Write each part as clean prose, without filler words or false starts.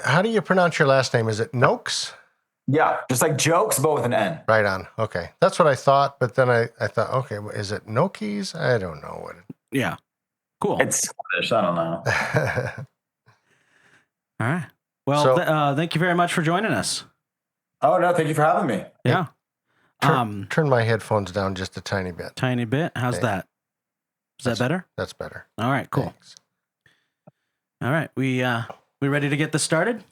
how do you pronounce your last name? Is it Nokes? Yeah, just like jokes, but with an N. Right on. Okay. That's what I thought, but then I thought, okay, is it Nokes? I don't know what Yeah. Cool. It's Scottish. I don't know. All right. Well, thank you very much for joining us. Oh, no, thank you for having me. Yeah. Turn my headphones down just a tiny bit. Tiny bit? How's that? Is that better? That's better. All right, cool. Thanks. All right. We ready to get this started?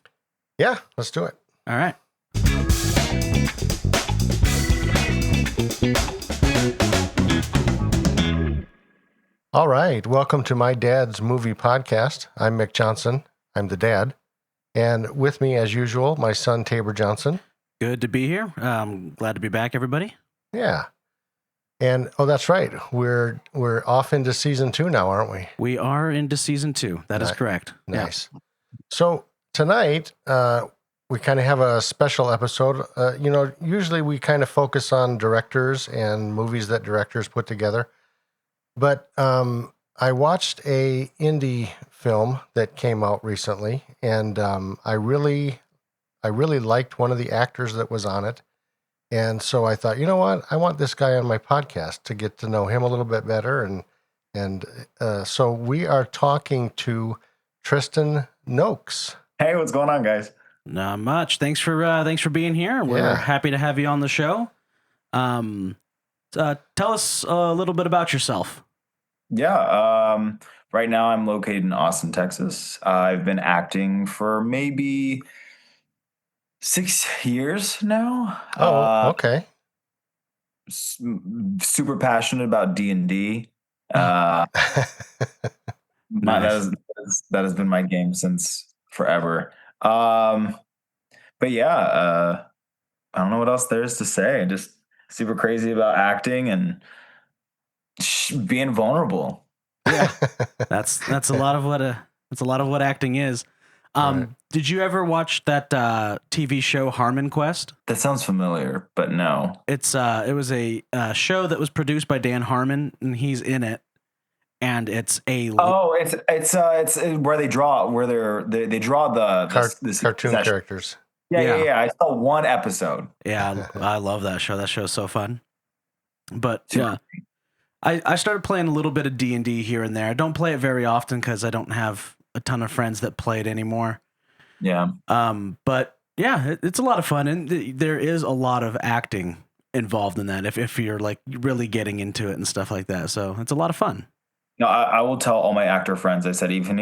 Yeah, let's do it. All right. All right. Welcome to my dad's movie podcast. I'm Mick Johnson. I'm the dad. And with me, as usual, my son, Tabor Johnson. Good to be here. Glad to be back, everybody. Yeah. And, that's right. We're off into season 2 now, aren't we? We are into season 2. That is correct. Nice. Yeah. So tonight, we kind of have a special episode. Usually we kind of focus on directors and movies that directors put together. But I watched a indie film that came out recently, and I really liked one of the actors that was on it. And so I thought, you know what? I want this guy on my podcast to get to know him a little bit better. And so we are talking to Tristan Nokes. Hey, what's going on, guys? Not much. Thanks for being here. We're happy to have you on the show. Tell us a little bit about yourself. Yeah. Right now I'm located in Austin, Texas. I've been acting for maybe 6 years now. Oh, okay. Super passionate about D&D. Nice. That has been my game since forever. But yeah, I don't know what else there is to say. Just super crazy about acting and being vulnerable. Yeah, that's a lot of what acting is. Right. Did you ever watch that TV show Harmon Quest? That sounds familiar, but no. It was a show that was produced by Dan Harmon, and he's in it. And it's it's where they draw they draw the cartoon characters. Yeah. I saw one episode. Yeah, I love that show. That show's so fun. But yeah, I started playing a little bit of D&D here and there. I don't play it very often because I don't have a ton of friends that play it anymore. Yeah. But yeah, it's a lot of fun, and there is a lot of acting involved in that if you're like really getting into it and stuff like that. So it's a lot of fun. No, I will tell all my actor friends. I said, even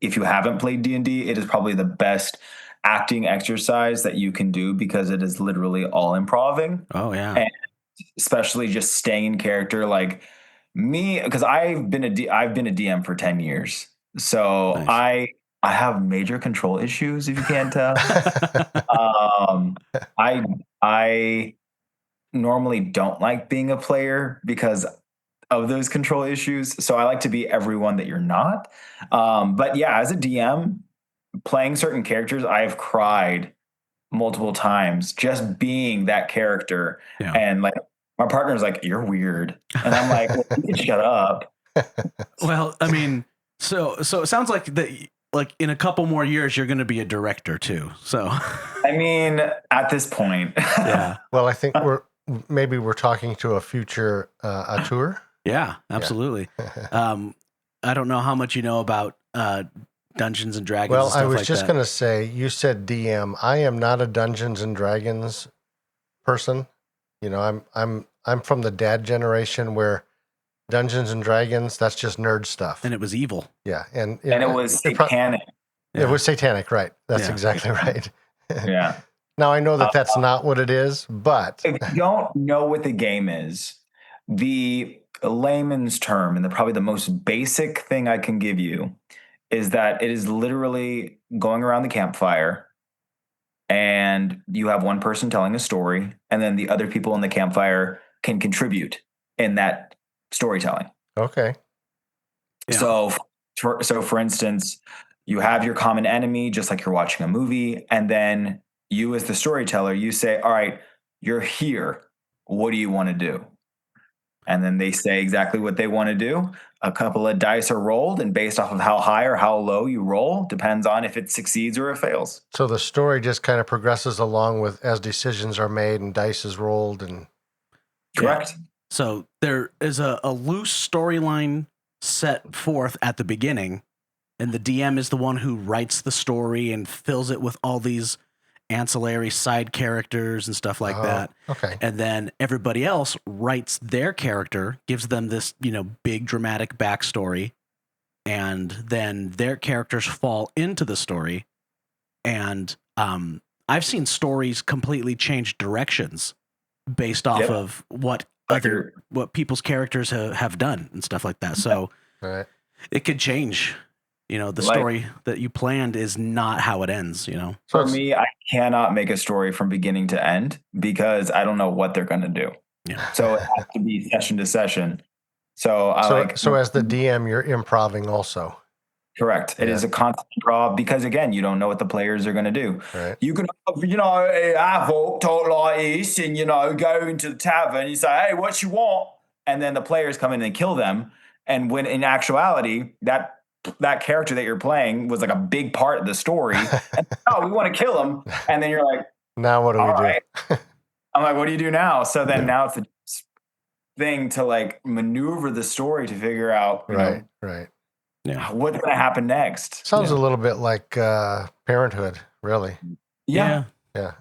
if you haven't played D&D, it is probably the best acting exercise that you can do because it is literally all improving. Oh yeah, and especially just staying in character. Like me, because I've been a DM for 10 years, so nice. I have major control issues. If you can't tell, I normally don't like being a player because of those control issues. So I like to be everyone that you're not. But yeah, as a DM, playing certain characters, I've cried multiple times just being that character. Yeah. And like my partner's like, "You're weird." And I'm like, well, you can shut up. Well, I mean, so it sounds like that, like in a couple more years, you're going to be a director too. So, I mean, at this point, yeah. Well, I think we're talking to a future auteur. Yeah, absolutely. Yeah. I don't know how much you know about Dungeons and Dragons. Well, and stuff I was like just going to say, you said DM. I am not a Dungeons and Dragons person. You know, I'm from the dad generation where Dungeons and Dragons, that's just nerd stuff. And it was evil. Yeah, and it was satanic. It was satanic, right? That's exactly right. Yeah. Now I know that that's not what it is, but if you don't know what the game is, the layman's term and probably the most basic thing I can give you is that it is literally going around the campfire and you have one person telling a story and then the other people in the campfire can contribute in that storytelling. Okay. Yeah. So for instance, you have your common enemy just like you're watching a movie, and then you as the storyteller, you say, "All right, you're here. What do you want to do?" and then they say exactly what they want to do. A couple of dice are rolled, and based off of how high or how low you roll, depends on if it succeeds or it fails. So the story just kind of progresses along with as decisions are made and dice is rolled and Correct. Yeah. So there is a loose storyline set forth at the beginning, and the DM is the one who writes the story and fills it with all these ancillary side characters and stuff like that. Okay. And then everybody else writes their character, gives them this, big dramatic backstory, and then their characters fall into the story. And I've seen stories completely change directions based off of what people's characters have done and stuff like that. So Right. it could change. The story that you planned is not how it ends, For me, I cannot make a story from beginning to end because I don't know what they're going to do. Yeah. So it has to be session to session. So So as the DM, you're improving also. Correct. It is a constant draw because, again, you don't know what the players are going to do. Right. You can, have folk talk like this and, go into the tavern. You say, hey, what you want? And then the players come in and kill them. And when in actuality, that character that you're playing was like a big part of the story. And, we want to kill him. And then you're like, now what do we do? Right. I'm like, what do you do now? So then now it's a thing to like maneuver the story to figure out, right. Yeah. What's going to happen next? Sounds a little bit like Parenthood, really. Yeah. Yeah.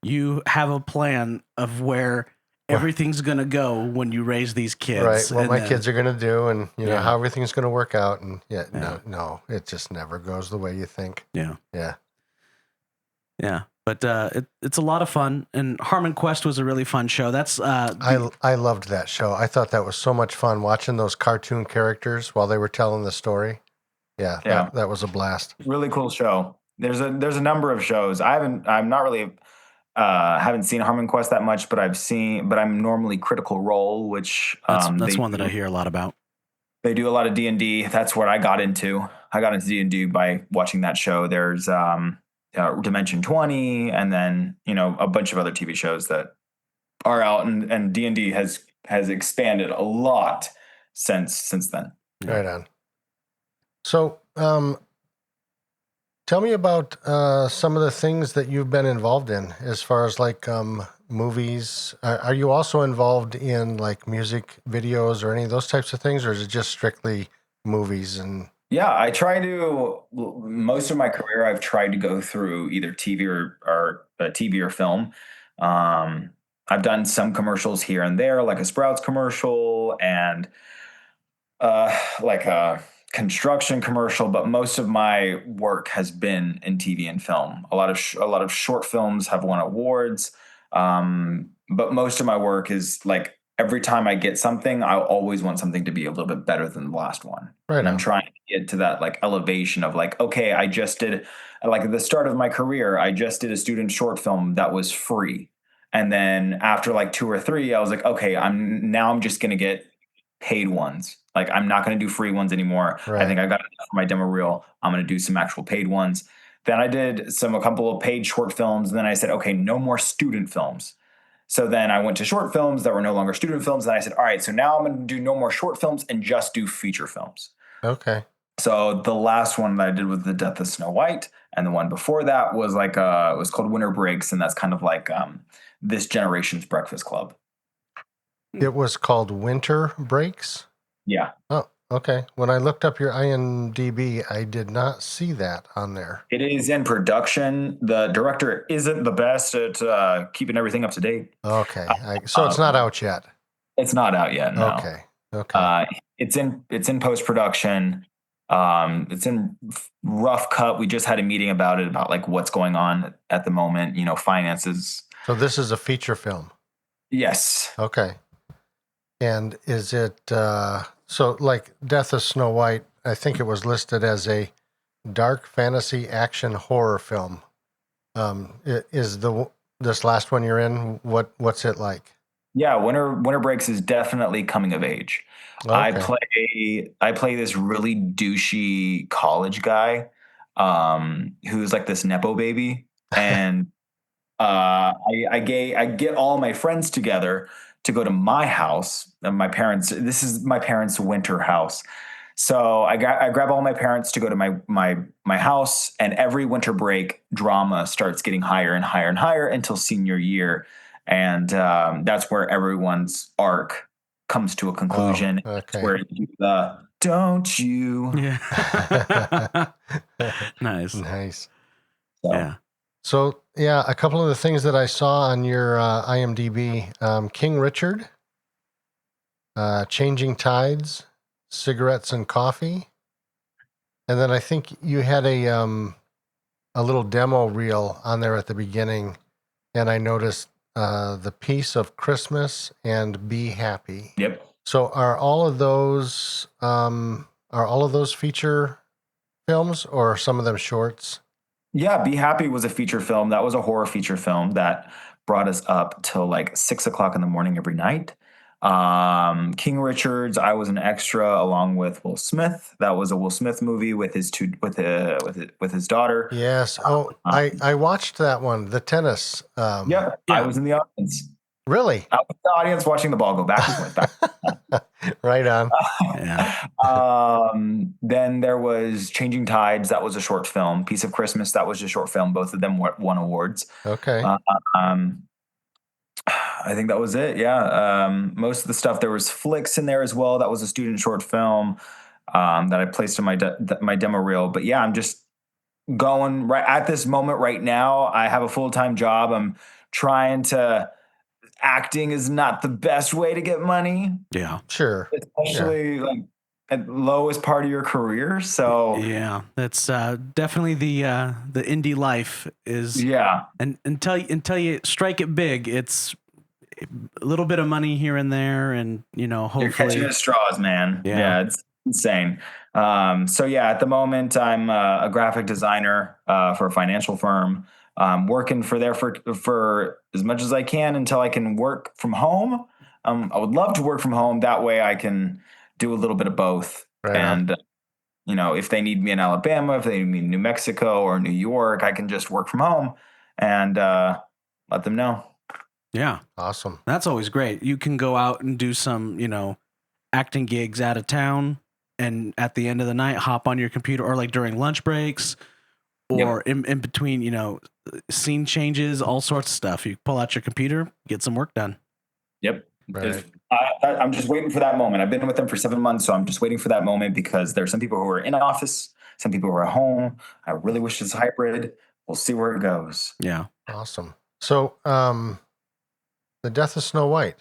You have a plan of where everything's going to go when you raise these kids. Right. What my kids are going to do and, how everything's going to work out. And no, it just never goes the way you think. Yeah. Yeah. Yeah. But it's a lot of fun. And Harmon Quest was a really fun show. That's I loved that show. I thought that was so much fun watching those cartoon characters while they were telling the story. Yeah. That was a blast. Really cool show. There's a number of shows. haven't seen Harmon Quest that much, but I'm normally Critical Role, which that's one that I hear a lot about. They do a lot of D&D. That's what I got into. I got into D&D by watching that show. There's Dimension 20, and then a bunch of other TV shows that are out, and D&D has expanded a lot since then. Right on. So, tell me about some of the things that you've been involved in as far as like movies. Are you also involved in like music videos or any of those types of things, or is it just strictly movies and... Yeah, I try to. Most of my career, I've tried to go through either TV or TV or film. I've done some commercials here and there, like a Sprouts commercial and like a construction commercial. But most of my work has been in TV and film. A lot of short films have won awards, but most of my work is like. Every time I get something, I always want something to be a little bit better than the last one. Right. And I'm trying to get to that like elevation of like, okay, I just did like at the start of my career, I just did a student short film that was free. And then after like 2 or 3, I was like, okay, I'm just going to get paid ones. Like I'm not going to do free ones anymore. Right. I think I got enough for my demo reel. I'm going to do some actual paid ones. Then I did a couple of paid short films. And then I said, okay, no more student films. So then I went to short films that were no longer student films. And I said, all right, so now I'm going to do no more short films and just do feature films. Okay. So the last one that I did was The Death of Snow White. And the one before that was like, it was called Winter Breaks. And that's kind of like this generation's Breakfast Club. It was called Winter Breaks? Yeah. Oh, okay. When I looked up your IMDb, I did not see that on there. It is in production. The director isn't the best at keeping everything up to date. Okay. So it's not out yet? It's not out yet, no. Okay. It's in post-production. It's in rough cut. We just had a meeting about it, about like what's going on at the moment, finances. So this is a feature film? Yes. Okay. And is it... So, like Death of Snow White, I think it was listed as a dark fantasy action horror film. Is this last one you're in? What's it like? Yeah, Winter Breaks is definitely coming of age. Okay. I play this really douchey college guy, who's like this nepo baby, and I get all my friends together to go to my house. And this is my parents' winter house. So I grab all my parents to go to my house, and every winter break, drama starts getting higher and higher and higher until senior year, and that's where everyone's arc comes to a conclusion. Oh, It's okay. where you do the "don't you?" Yeah. Nice. Nice. So, Yeah. So, yeah, a couple of the things that I saw on your IMDb, King Richard, Changing Tides, Cigarettes and Coffee. And then I think you had a little demo reel on there at the beginning, and I noticed The Piece of Christmas and Be Happy. yep. So are all of those feature films, or are some of them shorts? Yeah, Be Happy was a feature film. That was a horror feature film that brought us up till like 6 o'clock in the morning every night. King Richards, I was an extra along with Will Smith. That was a Will Smith movie with his with his daughter. Yes. Oh, I watched that one, the tennis. Yeah, I was in the audience. Really? I was in the audience watching the ball go back and forth. Right on. Yeah. Then there was Changing Tides. That was a short film. Piece of Christmas. That was a short film. Both of them won awards. Okay. I think that was it. Yeah. Most of the stuff, there was Flicks in there as well. That was a student short film that I placed in my demo reel. But yeah, I'm just going right at this moment right now. I have a full-time job. I'm trying to. Acting is not the best way to get money, Yeah. Sure. especially like at lowest part of your career. So Yeah. That's definitely the indie life is. yeah, And until you strike it big, it's a little bit of money here and there, and you're hopefully. catching at straws, man. Yeah. Yeah, it's insane. So yeah, at the moment, I'm a graphic designer for a financial firm. Working for as much as I can until I can work from home. I would love to work from home. That way, I can do a little bit of both. Right on. And if they need me in Alabama, if they need me in New Mexico or New York, I can just work from home and let them know. Yeah. Awesome. That's always great. You can go out and do some, acting gigs out of town, and at the end of the night, hop on your computer, or like during lunch breaks, or in between, scene changes, all sorts of stuff. You pull out your computer, get some work done. Yep. Right. I'm just waiting for that moment. I've been with them for 7 months, so I'm just waiting for that moment because there are some people who are in office, some people who are at home. I really wish it's hybrid. We'll see where it goes. Yeah. Awesome. So, The Death of Snow White.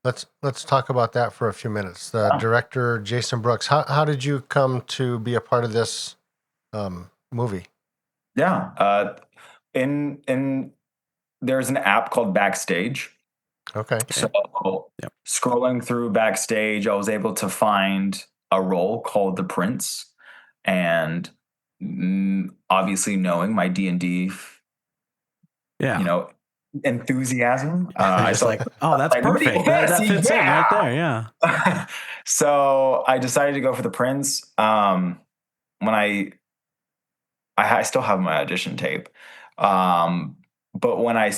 Let's talk about that for a few minutes. The director, Jason Brooks. How did you come to be a part of this movie? Yeah. In there's an app called Backstage. Okay. So Yep. scrolling through Backstage, I was able to find a role called the Prince, and obviously knowing my D&D, Yeah. enthusiasm. I just like, oh, that's perfect. That fits in right there. Yeah. So I decided to go for the Prince. When I still have my audition tape. But when I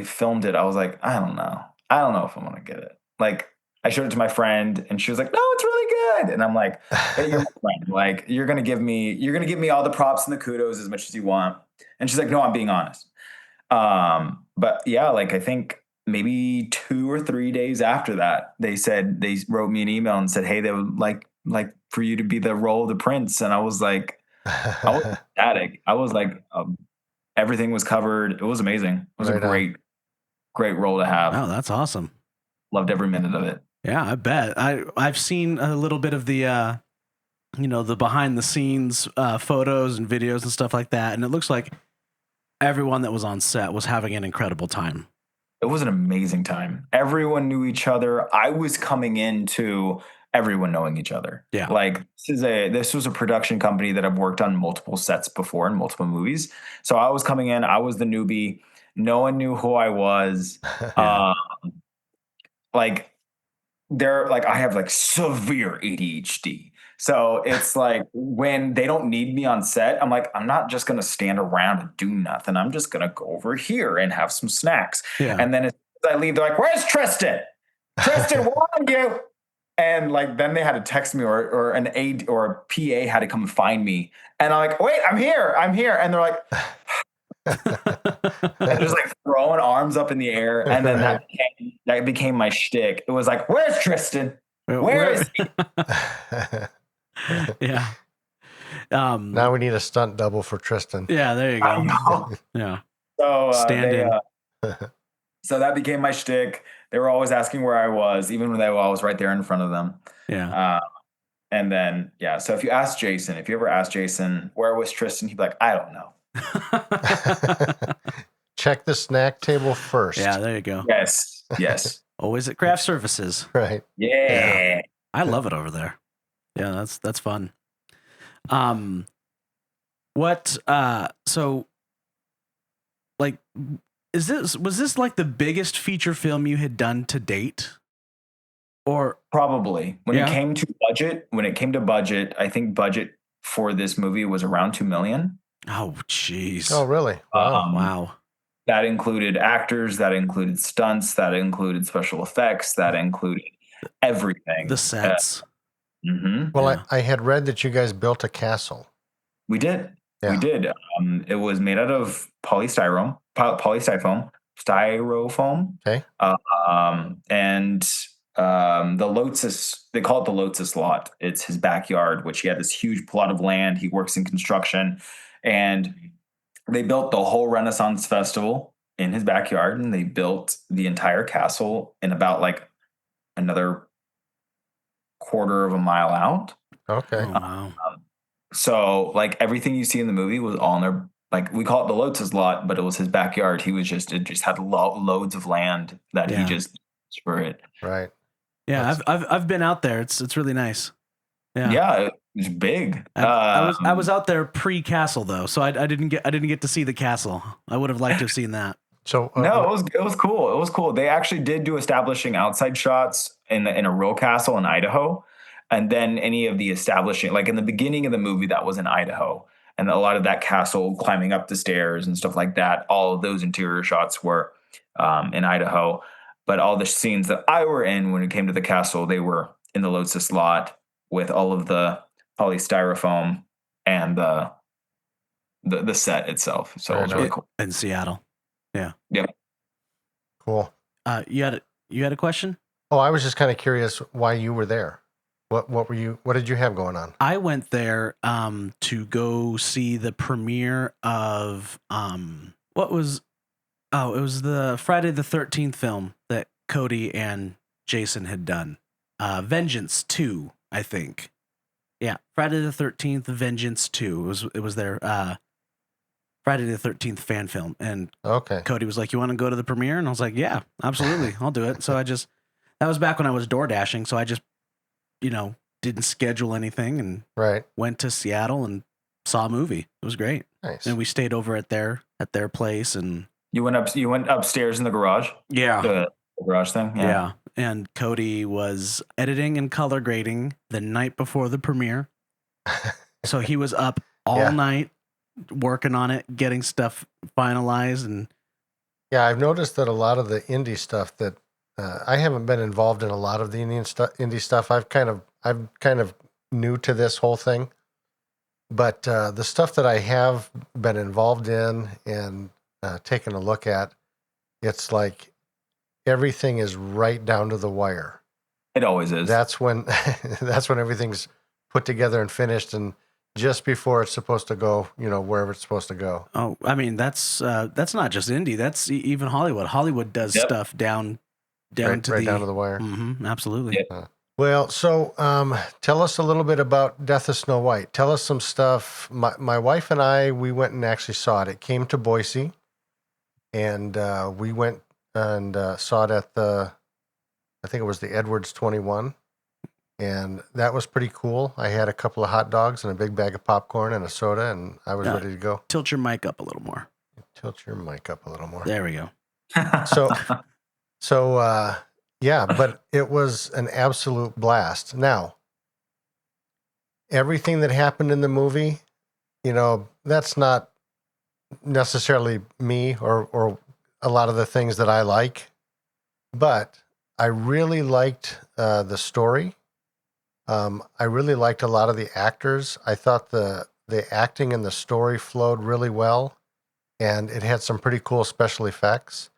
filmed it, I was like, I don't know if I'm gonna get it. Like, I showed it to my friend, and she was like, "No, it's really good." And I'm like, "Hey, you're my friend. Like, you're gonna give me all the props and the kudos as much as you want." And she's like, "No, I'm being honest." But yeah, like, I think maybe 2 or 3 days after that, they wrote me an email and said, "Hey, they would like for you to be the role of the Prince." And I was like, I was ecstatic. I was like, everything was covered. It was amazing. It was Right a on. great role to have. Oh, that's awesome. Loved every minute of it. Yeah, I bet. I've seen a little bit of the the behind the scenes photos and videos and stuff like that, and it looks like everyone that was on set was having an incredible time. It was an amazing time. Everyone knew each other. I was coming into everyone knowing each other. Yeah. Like, this was a production company that I've worked on multiple sets before in multiple movies. So I was coming in, I was the newbie. No one knew who I was. Yeah. I have like severe ADHD. So it's like when they don't need me on set, I'm like, I'm not just going to stand around and do nothing. I'm just going to go over here and have some snacks. Yeah. And then as I leave, they're like, "Where's Tristan?" Tristan, where are you? And like then they had to text me, or an aide or a PA had to come and find me. And I'm like, wait, I'm here. And they're like, and just like throwing arms up in the air. And then Right. that became my shtick. It was like, where's Tristan? Where Where- is he? Yeah. Now we need a stunt double for Tristan. Yeah, there you I go. know. Yeah. So Stand in. so that became my shtick. They were always asking where I was, even when I was right there in front of them. Yeah. And then, yeah. So if you ever ask Jason, where was Tristan? He'd be like, I don't know. Check the snack table first. Yeah, there you go. Yes. Always at craft services. Right. Yeah. I love it over there. Yeah, that's fun. What so like was this like the biggest feature film you had done to date? Or Probably. When Yeah. it came to budget, I think budget for this movie was around $2 million. oh jeez. Oh, really? Wow. Wow. That included actors, that included stunts, that included special effects, that included everything. The sets. Mhm. Well, Yeah. I had read that you guys built a castle. We did. Yeah. We did. It was made out of polystyrofoam. Okay. And the Lotus, they call it the Lotus lot. It's his backyard, which he had this huge plot of land. He works in construction, and they built the whole Renaissance Festival in his backyard, and they built the entire castle in about like another quarter of a mile out. Okay. Oh, wow. So like everything you see in the movie was all in their, like we call it the Lotus lot, but it was his backyard. It just had loads of land that Yeah. he just used for it. Right. Yeah, I've been out there. It's really nice. Yeah. Yeah, it was big. I was out there pre-castle though, so I didn't get to see the castle. I would have liked to have seen that. So No, it was cool. It was cool. They actually did do establishing outside shots in a real castle in Idaho, and then any of the establishing, like in the beginning of the movie, that was in Idaho, and a lot of that castle climbing up the stairs and stuff like that. All of those interior shots were in Idaho, but all the scenes that I were in when it came to the castle, they were in the Lotus lot with all of the polystyrofoam and the set itself. So it was really cool. In Seattle. Yeah. Yep. cool. You had a question? Oh, I was just kind of curious why you were there. What did you have going on? I went there to go see the premiere of it was the Friday the 13th film that Cody and Jason had done. Vengeance 2, I think. Yeah, Friday the 13th Vengeance 2. It was their Friday the 13th fan film, and Okay. Cody was like, "You want to go to the premiere?" And I was like, "Yeah, absolutely. I'll do it." So that was back when I was door dashing, so I just didn't schedule anything and Right. went to Seattle and saw a movie. It was great. Nice. And we stayed over at their place, and You went upstairs in the garage? yeah. The garage thing? Yeah. And Cody was editing and color grading the night before the premiere. So he was up all Yeah. night working on it, getting stuff finalized. And Yeah, I've noticed that a lot of the indie stuff that I haven't been involved in a lot of the indie stuff. I'm kind of new to this whole thing, but the stuff that I have been involved in and taken a look at, it's like everything is right down to the wire. It always is. That's when everything's put together and finished, and just before it's supposed to go, wherever it's supposed to go. oh, I mean, that's not just indie. That's even Hollywood. Hollywood does Yep. stuff down Right to down to the wire. Absolutely. Yep. Well, so tell us a little bit about Death of Snow White. Tell us some stuff. My wife and I, we went and actually saw it. It came to Boise, and we went and saw it at I think it was the Edwards 21, and that was pretty cool. I had a couple of hot dogs and a big bag of popcorn and a soda, and I was Yeah. ready to go. Tilt your mic up a little more. Tilt your mic up a little more. There we go. So yeah, but it was an absolute blast. Now, everything that happened in the movie, that's not necessarily me or a lot of the things that I like, but I really liked the story. I really liked a lot of the actors. I thought the acting and the story flowed really well, and it had some pretty cool special effects.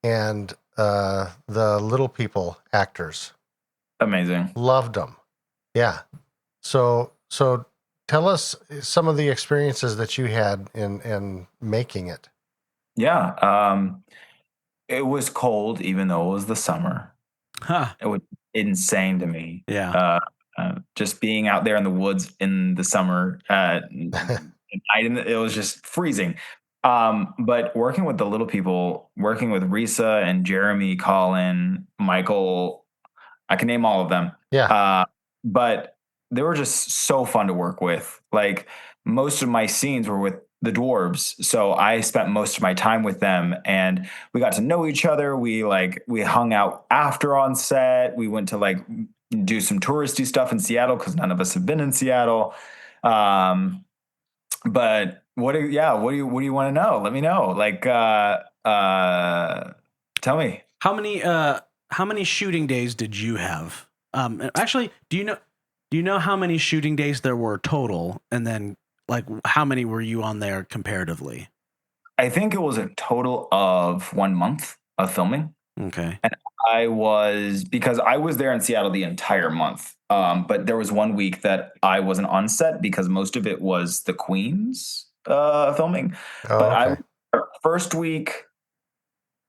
And the little people actors, Amazing. loved them. Yeah. So tell us some of the experiences that you had in making it. Yeah. It was cold, even though it was the summer. Huh. It was insane to me. Yeah. Just being out there in the woods in the summer, it was just freezing. But working with the little people, working with Risa and Jeremy, Colin, Michael, I can name all of them. Yeah. But they were just so fun to work with. Like most of my scenes were with the dwarves, so I spent most of my time with them, and we got to know each other. We hung out after on set. We went to like do some touristy stuff in Seattle because none of us have been in Seattle. But what do you want to know? Let me know. Like, tell me. How many shooting days did you have? Actually, do you know how many shooting days there were total, and then like how many were you on there comparatively? I think it was a total of 1 month of filming. Okay. And because I was there in Seattle the entire month. But there was 1 week that I wasn't on set because most of it was the Queen's filming. Oh, But okay. first week,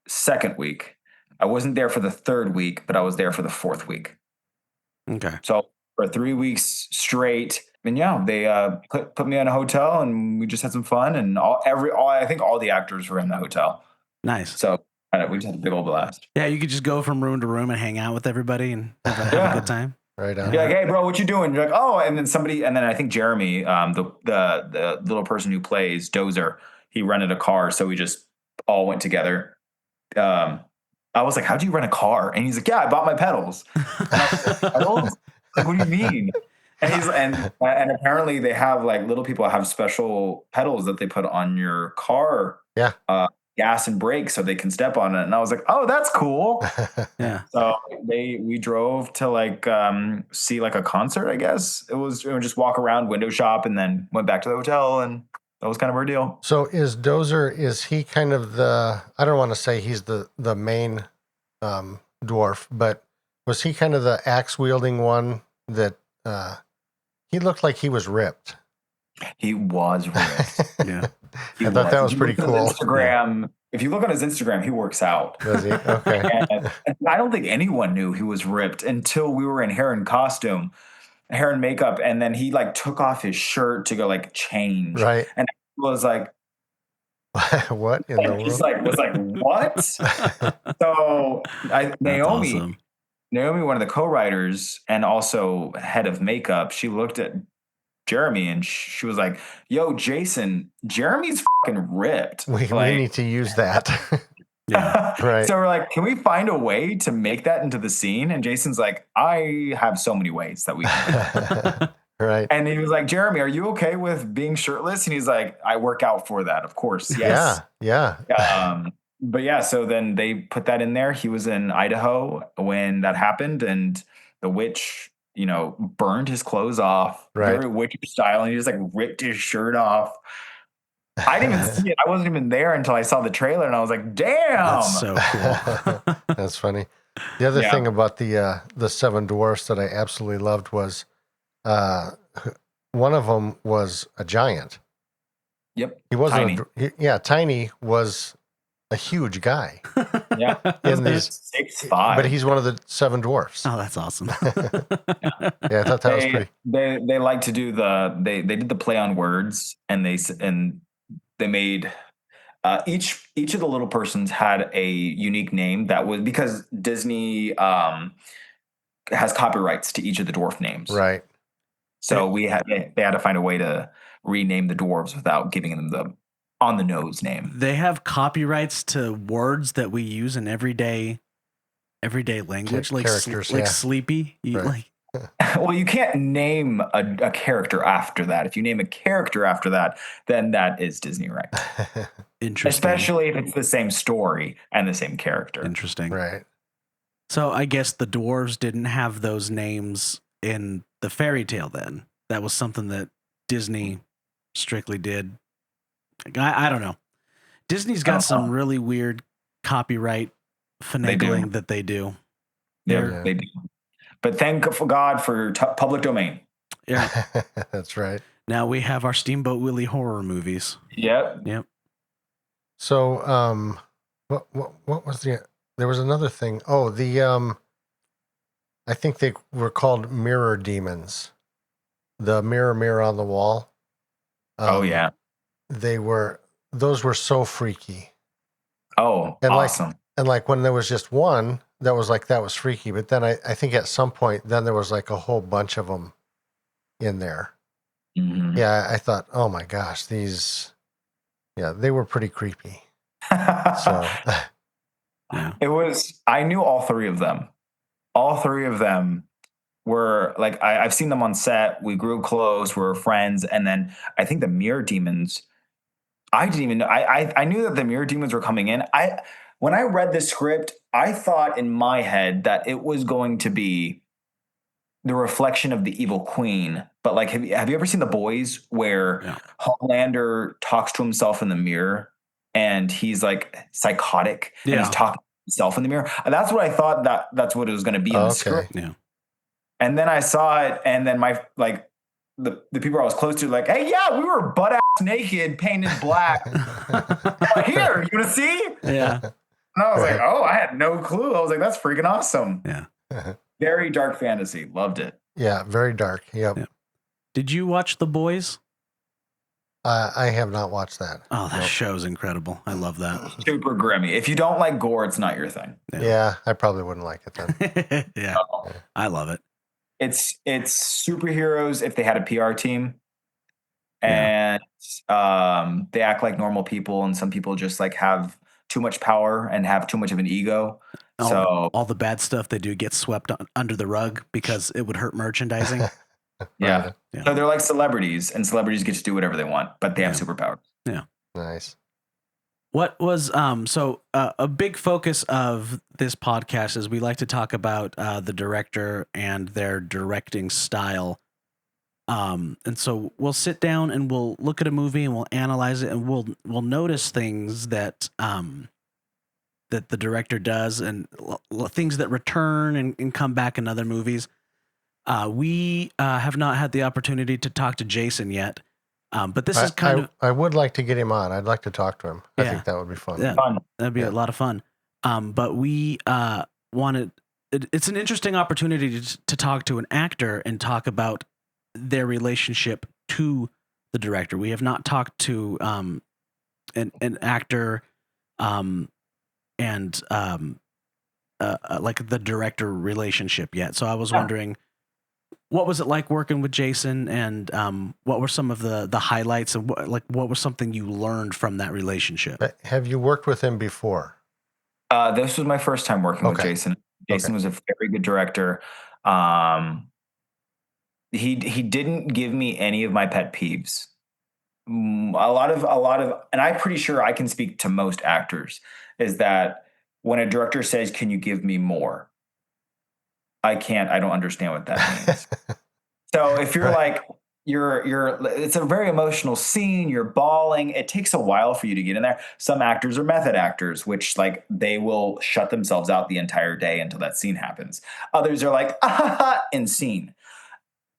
second week, I wasn't there for the third week, but I was there for the fourth week. Okay. So for 3 weeks straight, and yeah, they put me in a hotel, and we just had some fun, and I think all the actors were in the hotel. Nice. So we just had a big old blast. Yeah, you could just go from room to room and hang out with everybody and have a good time. Right on. You're like, hey, bro, what you doing? You're like, oh, and then I think Jeremy, the little person who plays Dozer, he rented a car, so we just all went together. I was like, how'd you rent a car? And he's like, yeah, I bought my pedals. And I was like, pedals? Like, what do you mean? And apparently they have like little people have special pedals that they put on your car. Yeah. Gas and brakes so they can step on it. And I was like, oh, that's cool. Yeah. So we drove to like see like a concert, I guess. It was just walk around, window shop, and then went back to the hotel, and that was kind of our deal. So is Dozer, is he kind of I don't want to say he's the main dwarf, but was he kind of the axe wielding one that he looked like he was ripped? He was ripped. Yeah. I thought that was pretty cool. Instagram. If you look on his Instagram, he works out. Does he? Okay. And I don't think anyone knew he was ripped until we were in hair and makeup, and then he like took off his shirt to go like change. Right. And it was like, what in the world? He's like, was like, what? So Naomi, awesome. Naomi, one of the co-writers and also head of makeup, she looked at Jeremy and she was like, yo, Jason, Jeremy's fucking ripped. We need to use that. Yeah. Right. So we're like, can we find a way to make that into the scene? And Jason's like, I have so many ways that we can. Right. And he was like, Jeremy, are you okay with being shirtless? And he's like, I work out for that, of course. Yes. Yeah. But yeah, so then they put that in there. He was in Idaho when that happened, and the witch, burned his clothes off, right, very witch style, and he just like ripped his shirt off. I didn't even see it. I wasn't even there until I saw the trailer, and I was like, damn. That's so cool. That's funny. The other thing about the Seven Dwarfs that I absolutely loved was one of them was a giant. Yep. He wasn't Tiny was a huge guy. Yeah. In these 6'5". But he's one of the Seven Dwarfs. Oh, that's awesome. Yeah, I thought that was pretty. They like to do they did the play on words, and they made each of the little persons had a unique name that was because Disney has copyrights to each of the dwarf names. Right. So they had to find a way to rename the dwarves without giving them the on the nose name. They have copyrights to words that we use in everyday language, like characters, like sleepy. Right. Well, you can't name a character after that. If you name a character after that, then that is Disney right. Interesting. Especially if it's the same story and the same character. Interesting. Right. So I guess the dwarves didn't have those names in the fairy tale then. That was something that Disney strictly did. I don't know. Disney's got some really weird copyright finagling that they do. Yeah, they do. But thank God for public domain. Yeah. That's right. Now we have our Steamboat Willie horror movies. Yep. So, what was there was another thing. Oh, I think they were called mirror demons. The mirror on the wall. Oh yeah. Those were so freaky. Oh, and awesome. Like when there was just one, that was freaky. But then I think at some point, then there was like a whole bunch of them in there. Mm-hmm. Yeah, I thought, oh my gosh, they were pretty creepy. So I knew all three of them. All three of them were like, I've seen them on set. We grew close. We were friends. And then I think the mirror demons, I didn't even know. I knew that the mirror demons were coming in. When I read the script, I thought in my head that it was going to be the reflection of the evil queen. But like, have you ever seen The Boys where Homelander talks to himself in the mirror and he's like psychotic and he's talking to himself in the mirror? And that's what I thought that's what it was going to be in the script. Yeah. And then I saw it, and then the people I was close to, like, hey, yeah, we were butt ass naked, painted black. Here, you want to see? Yeah. And I was like, oh, I had no clue. I was like, that's freaking awesome. Yeah. Very dark fantasy. Loved it. Yeah, very dark. Yep. Yeah. Did you watch The Boys? I have not watched that. Oh, that show's incredible. I love that. Super grimy. If you don't like gore, it's not your thing. Yeah, I probably wouldn't like it then. Yeah. I love it. It's superheroes if they had a PR team, and they act like normal people, and some people just like have too much power and have too much of an ego. All the bad stuff they do gets swept under the rug because it would hurt merchandising. Yeah. So they're like celebrities, and celebrities get to do whatever they want, but they have superpowers. Yeah. Nice. What was a big focus of this podcast is we like to talk about the director and their directing style. And so we'll sit down and we'll look at a movie and we'll analyze it and we'll notice things that that the director does and things that return and come back in other movies. We have not had the opportunity to talk to Jason yet. But this is I would like to get him on. I'd like to talk to him. I think that would be fun. Yeah, that'd be a lot of fun. But we wanted. It's an interesting opportunity to talk to an actor and talk about their relationship to the director. We have not talked to an actor and like the director relationship yet. So I was wondering, what was it like working with Jason, and what were some of the highlights, and what was something you learned from that relationship? Have you worked with him before? This was my first time working with Jason. Jason was a very good director. He didn't give me any of my pet peeves. A lot of, and I'm pretty sure I can speak to most actors, is that when a director says, "Can you give me more?" I don't understand what that means. So if you're like, it's a very emotional scene, you're bawling, it takes a while for you to get in there. Some actors are method actors, which like they will shut themselves out the entire day until that scene happens. Others are like, in scene.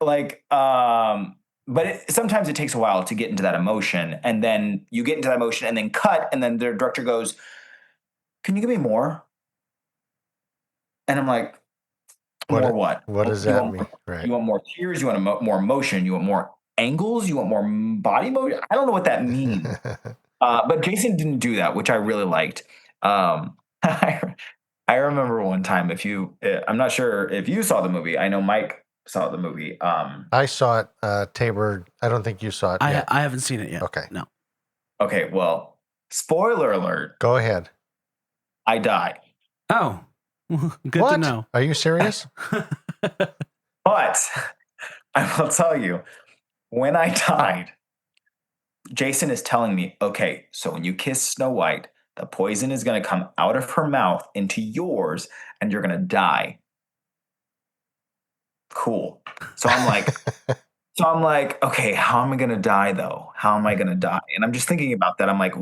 Like, but sometimes it takes a while to get into that emotion, and then you get into that emotion and then cut, and then the director goes, "Can you give me more?" And I'm like, more what? What does that mean? Right. You want more tears? You want more emotion? You want more angles? You want more body motion? I don't know what that means. But Jason didn't do that, which I really liked. I remember one time, I'm not sure if you saw the movie. I know Mike saw the movie. I saw it. Tabor, I don't think you saw it yet. I haven't seen it yet. Okay. No. Okay, well, spoiler alert. Go ahead. I die. Oh, good to know. Are you serious? But I will tell you, when I died, Jason is telling me, okay, so when you kiss Snow White, The poison is going to come out of her mouth into yours, and you're going to die. Cool. So I'm like, okay, how am I going to die though? How am I going to die? And I'm just thinking about that. I'm like,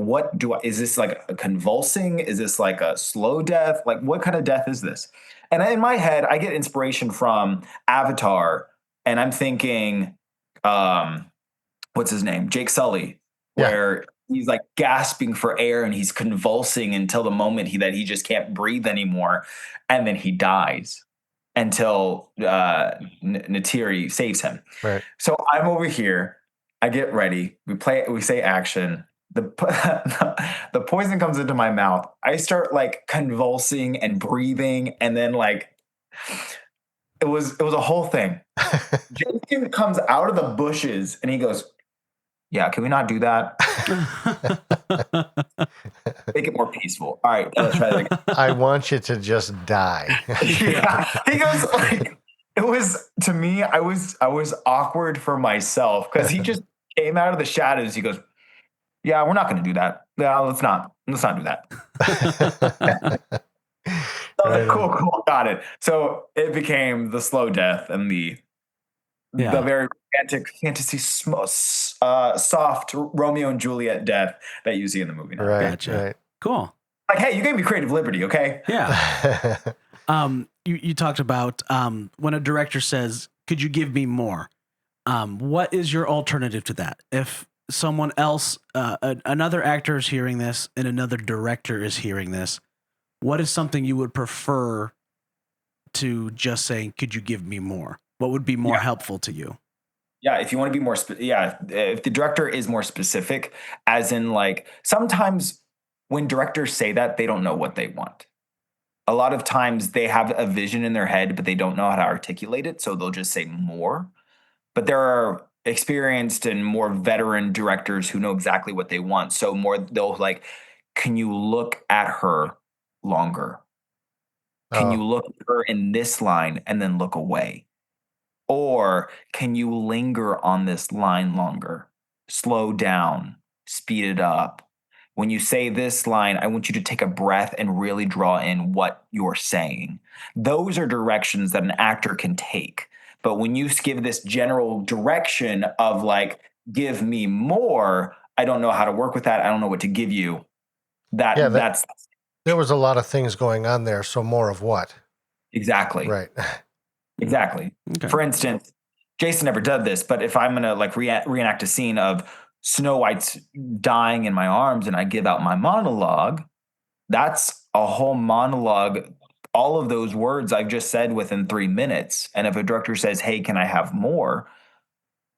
is this like a convulsing? Is this like a slow death? Like, what kind of death is this? And in my head, I get inspiration from Avatar, and I'm thinking, what's his name? Jake Sully, Yeah. where he's like gasping for air and he's convulsing until the moment that he just can't breathe anymore. And then he dies until Natiri saves him. Right. So I'm over here. I get ready. We say action. The poison comes into my mouth. I start like convulsing and breathing, and then like it was a whole thing. Jason comes out of the bushes and he goes, "Yeah, can we not do that? Make it more peaceful." All right, let's try that again. I want you to just die. Yeah, he goes like, it was to me. I was awkward for myself because he just came out of the shadows. He goes, "Yeah, we're not going to do that. Yeah, let's not do that." So Right on. cool, got it. So it became the slow death and the very romantic fantasy, soft Romeo and Juliet death that you see in the movie now. Right. Gotcha. Right. Cool. Like, hey, you gave me creative liberty, okay? Yeah. You talked about when a director says, "Could you give me more?" What is your alternative to that? If someone else, another actor is hearing this and another director is hearing this, what is something you would prefer to just saying, "Could you give me more?" What would be more helpful to you? Yeah, if you want to be more, if the director is more specific, as in like sometimes when directors say that, they don't know what they want. A lot of times they have a vision in their head, but they don't know how to articulate it. So they'll just say more. But there are experienced and more veteran directors who know exactly what they want. So they'll like, can you look at her longer? Can you look at her in this line and then look away? Or can you linger on this line longer? Slow down, speed it up. When you say this line, I want you to take a breath and really draw in what you're saying. Those are directions that an actor can take. But when you give this general direction of like, give me more, I don't know how to work with that. I don't know what to give you. That's There was a lot of things going on there. So more of what? exactly. Right. Exactly. Okay. For instance, Jason never did this, but if I'm going to like reenact a scene of Snow White's dying in my arms and I give out my monologue, that's a whole monologue. All of those words I've just said within 3 minutes. And if a director says, "Hey, can I have more?"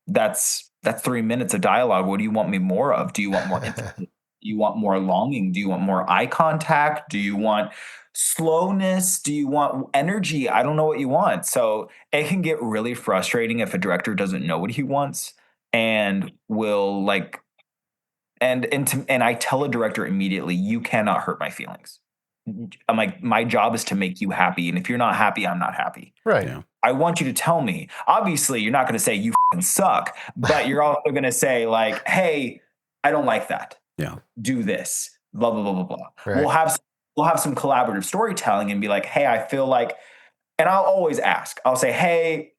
That's 3 minutes of dialogue. What do you want me more of? Do you want more empathy? Do you want more longing? Do you want more eye contact? Do you want slowness? Do you want energy? I don't know what you want. So it can get really frustrating if a director doesn't know what he wants and will like and I tell a director immediately, you cannot hurt my feelings. I'm like, my job is to make you happy. And if you're not happy, I'm not happy. Right. Yeah. I want you to tell me. Obviously, you're not going to say you fucking suck, but you're also going to say like, "Hey, I don't like that. Yeah. Do this." Blah blah blah blah blah. Right. We'll have some collaborative storytelling and be like, "Hey, I feel like," and I'll always ask. I'll say, "Hey,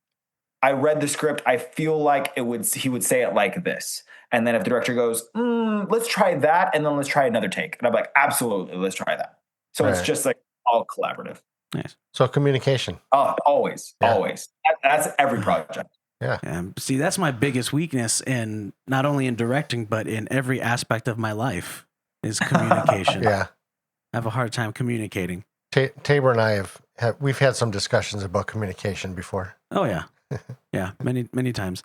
I read the script. I feel like he would say it like this." And then if the director goes, "Let's try that," and then let's try another take, and I'm like, "Absolutely, let's try that." So it's Right. just like all collaborative. Nice. So communication. Oh, always, Yeah. always. That's every project. Yeah. See, that's my biggest weakness in not only in directing, but in every aspect of my life is communication. Yeah. I have a hard time communicating. Tabor and I we've had some discussions about communication before. Oh yeah. Yeah. Many times.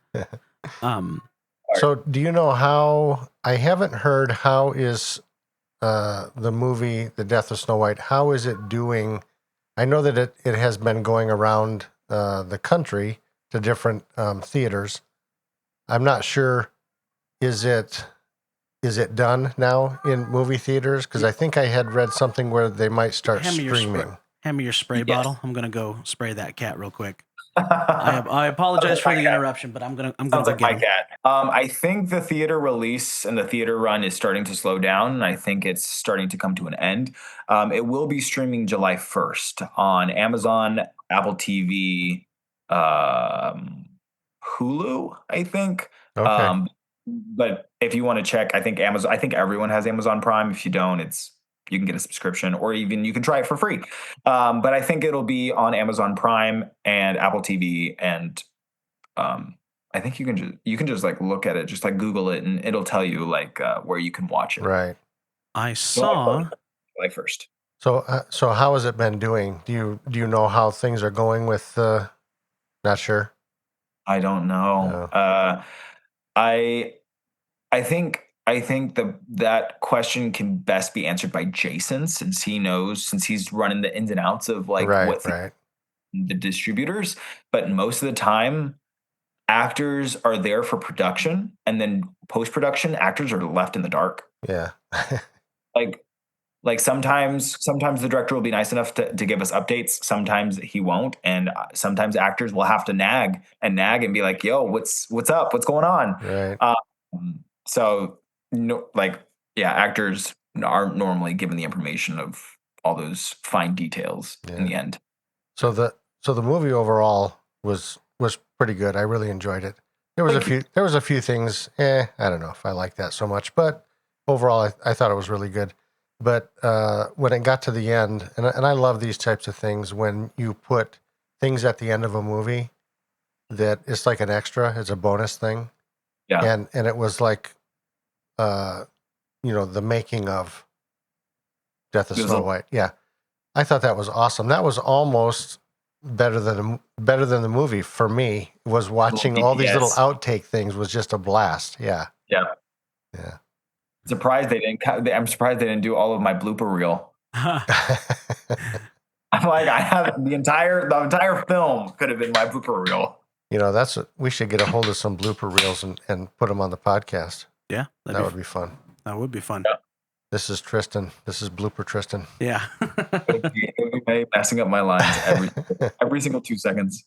So do you know how, I haven't heard how is the movie, The Death of Snow White, how is it doing? I know that it has been going around the country to different theaters. I'm not sure, is it done now in movie theaters? Because I think I had read something where they might start streaming. Hand me your spray Yes. bottle. I'm going to go spray that cat real quick. I apologize for the interruption, but I'm gonna Sounds go like get my him. cat. I think the theater release and the theater run is starting to slow down, and I think it's starting to come to an end. It will be streaming July 1st on Amazon, Apple TV, um, Hulu, I think. Okay. But if you want to check, I think Amazon. I think everyone has Amazon Prime. If you don't, you can get a subscription, or even you can try it for free. But I think it'll be on Amazon Prime and Apple TV and um, I think you can just like look at it, just like Google it, and it'll tell you like where you can watch it. Right. I saw. July 1st. So how has it been doing? Do you know how things are going with? Not sure. I don't know. No. I I think that question can best be answered by Jason since he knows since he's running the ins and outs of like Right. what Right. the distributors. But most of the time, actors are there for production, and then post production, actors are left in the dark. Yeah. Like sometimes the director will be nice enough to give us updates, sometimes he won't, and sometimes actors will have to nag and be like, yo, what's up, what's going on. Right. So no, like, yeah, actors aren't normally given the information of all those fine details in Yeah. the end. So the movie overall was pretty good. I really enjoyed it. There was a few things. I don't know if I like that so much, but overall, I thought it was really good. But when it got to the end, and I love these types of things when you put things at the end of a movie that it's like an extra, it's a bonus thing, Yeah. and it was like, the making of Death of Snow White. Yeah, I thought that was awesome. That was almost better than the movie for me. Was watching all these little outtake things was just a blast. Yeah. Yeah. Yeah. I'm surprised they didn't do all of my blooper reel. I'm like, I have the entire film could have been my blooper reel. We should get a hold of some blooper reels and put them on the podcast. Yeah, that would be fun. That would be fun. Yeah. This is Tristan. This is blooper Tristan. Yeah. it would be messing up my lines every single 2 seconds.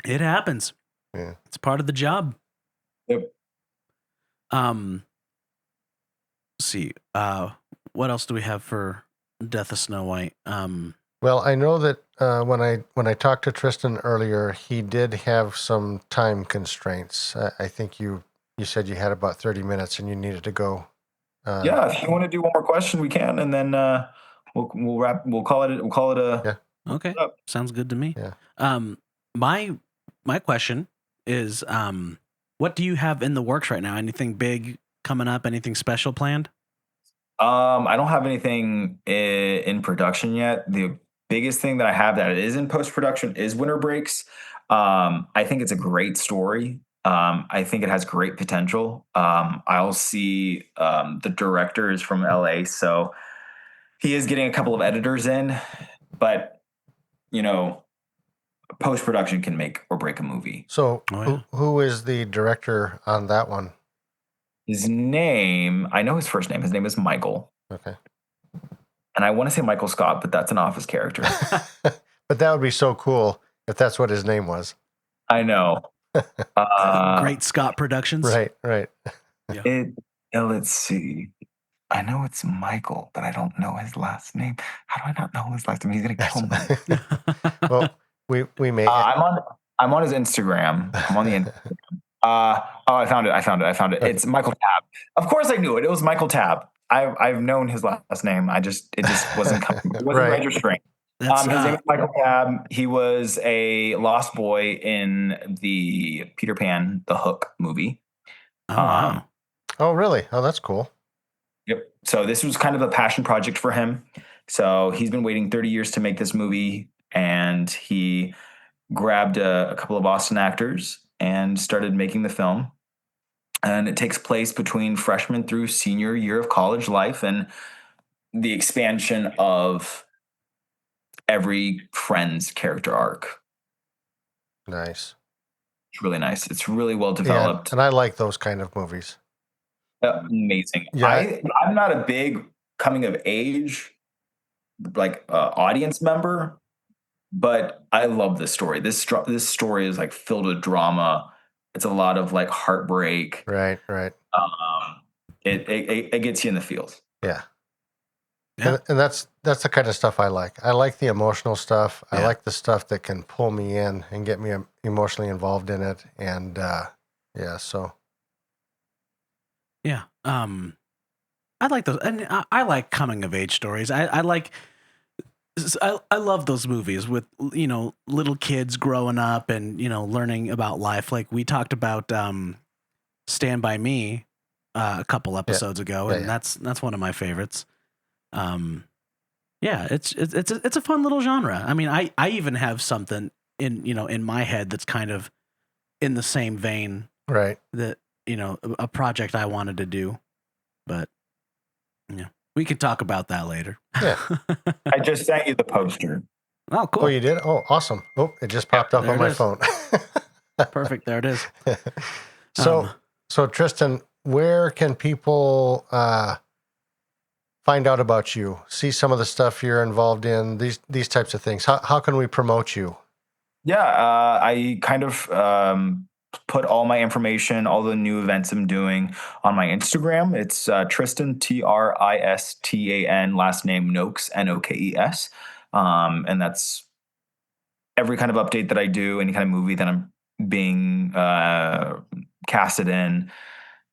It happens. Yeah. It's part of the job. Yep. Let's see. What else do we have for Death of Snow White? Well, I know that when I talked to Tristan earlier, he did have some time constraints. I think you said you had about 30 minutes and you needed to go. Yeah, if you want to do one more question, we can, and then we'll wrap. We'll call it. We'll call it a. Yeah. Okay. Sounds good to me. Yeah. My question is, what do you have in the works right now? Anything big coming up? Anything special planned? I don't have anything in production yet. The biggest thing that I have that is in post production is Winter Breaks. I think it's a great story. I think it has great potential. I'll see the director is from LA, so he is getting a couple of editors in, but post production can make or break a movie. So who is the director on that one? His name, I know his first name. His name is Michael. Okay. And I want to say Michael Scott, but that's an Office character. But that would be so cool if that's what his name was. I know. Great Scott Productions. Right. Yeah. Let's see. I know it's Michael, but I don't know his last name. How do I not know his last name? He's gonna kill me. Well, we may. I'm on his Instagram. I'm on the Instagram. I found it. Okay. It's Michael Tabb. Of course, I knew it. It was Michael Tabb. I've known his last name. It just wasn't coming. It wasn't registering. His name is Michael Tabb. He was a lost boy in the Peter Pan, the Hook movie. Wow. Oh, really? Oh, that's cool. Yep. So this was kind of a passion project for him. So he's been waiting 30 years to make this movie, and he grabbed a couple of Austin actors and started making the film. And it takes place between freshman through senior year of college life and the expansion of every friend's character arc. Nice. It's really nice. It's really well developed. Yeah, and I like those kind of movies. Amazing. Yeah. I'm not a big coming of age audience member, But I love this story. This story is like filled with drama. It's a lot of like heartbreak. Right. It gets you in the feels. Yeah. Yeah. And that's the kind of stuff I like. I like the emotional stuff. I Yeah. like the stuff that can pull me in and get me emotionally involved in it. And so Yeah. I like those, and I like coming of age stories. I love those movies with, you know, little kids growing up and, you know, learning about life. Like we talked about Stand By Me a couple episodes ago, and that's one of my favorites. Yeah, it's a fun little genre. I mean, I even have something in my head that's kind of in the same vein, right. that, you know, a project I wanted to do, but yeah, we could talk about that later. Yeah. I just sent you the poster. Oh, cool. Oh, you did? Oh, awesome. Oh, it just popped up there on it my is. phone. Perfect. There it is. So Tristan, where can people find out about you? See some of the stuff you're involved in, these types of things. How can we promote you? Yeah, I kind of put all my information, all the new events I'm doing on my Instagram. It's Tristan, Tristan, last name Nokes, Nokes. And that's every kind of update that I do, any kind of movie that I'm being casted in,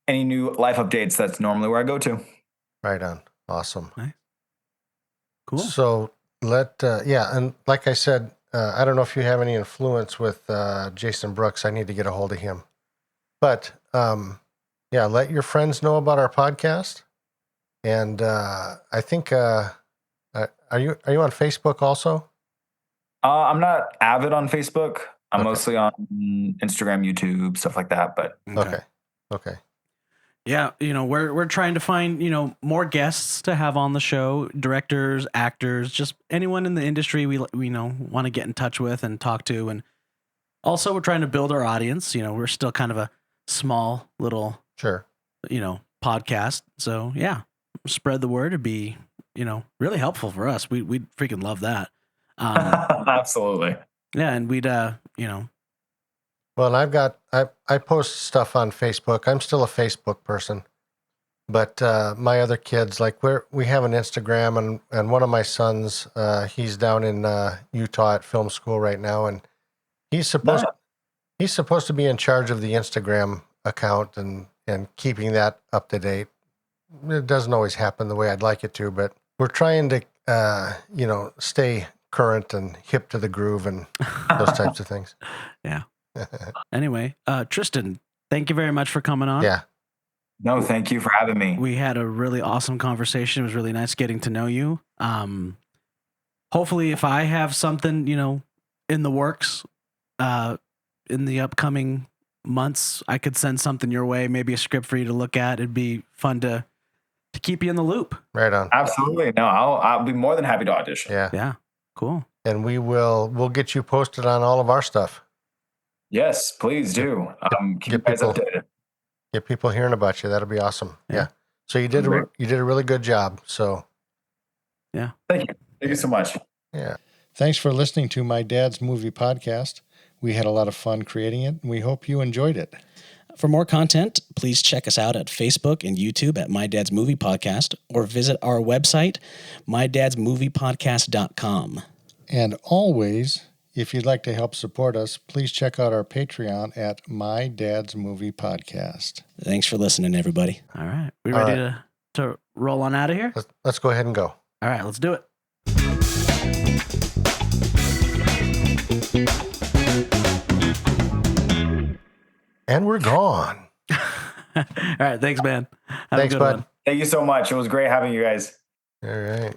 any new life updates. That's normally where I go to. Right on. Awesome. Nice. Cool. So and like I said, I don't know if you have any influence with Jason Brooks. I need to get a hold of him. But let your friends know about our podcast. And I think are you on Facebook also? I'm not avid on Facebook. I'm Okay. mostly on Instagram, YouTube, stuff like that. But Okay. Yeah, you know, we're trying to find, you know, more guests to have on the show, directors, actors, just anyone in the industry we know want to get in touch with and talk to. And also we're trying to build our audience. You know, we're still kind of a small little, Sure, you know, podcast. So yeah, spread the word. It'd be, you know, really helpful for us. We'd freaking love that. Absolutely. Yeah, and we'd you know. Well, and I post stuff on Facebook. I'm still a Facebook person, but my other kids, like we have an Instagram, and one of my sons, he's down in Utah at film school right now, and he's supposed to be in charge of the Instagram account and keeping that up to date. It doesn't always happen the way I'd like it to, but we're trying to stay current and hip to the groove and those types of things. Yeah. Anyway, Tristan, thank you very much for coming on. Yeah. No, thank you for having me. We had a really awesome conversation. It was really nice getting to know you. Hopefully if I have something, you know, in the works, in the upcoming months, I could send something your way, maybe a script for you to look at. It'd be fun to keep you in the loop. Right on. Absolutely. No, I'll be more than happy to audition. Yeah. Yeah. Cool. And we'll get you posted on all of our stuff. Yes, please do. Keep you guys updated. Get people hearing about you. That'll be awesome. Yeah. So you did a really good job. So yeah. Thank you. Thank you so much. Yeah. Thanks for listening to My Dad's Movie Podcast. We had a lot of fun creating it, and we hope you enjoyed it. For more content, please check us out at Facebook and YouTube at My Dad's Movie Podcast, or visit our website, mydadsmoviepodcast.com. And always, if you'd like to help support us, please check out our Patreon at My Dad's Movie Podcast. Thanks for listening, everybody. All right. We ready to roll on out of here? Let's go ahead and go. All right, let's do it. And we're gone. All right, thanks, man. Have Thanks, a good bud. one. Thank you so much. It was great having you guys. All right.